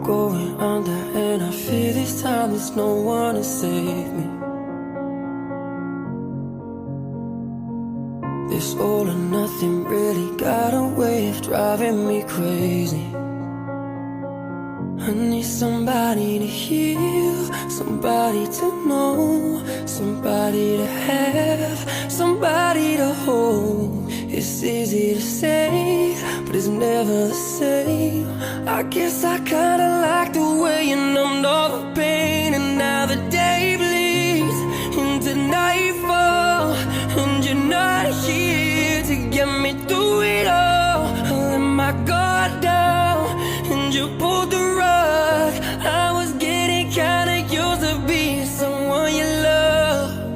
going under, and I fear this time there's no one to save me. This all or nothing really got a way of driving me crazy. I need somebody to heal, somebody to know, somebody to have, somebody to hold. It's easy to say, but it's never the same. I guess I kinda like the way you numbed all the pain, and now the day bleeds into nightfall, and you're not here to get me through it all. I let my guard down, and you pulled the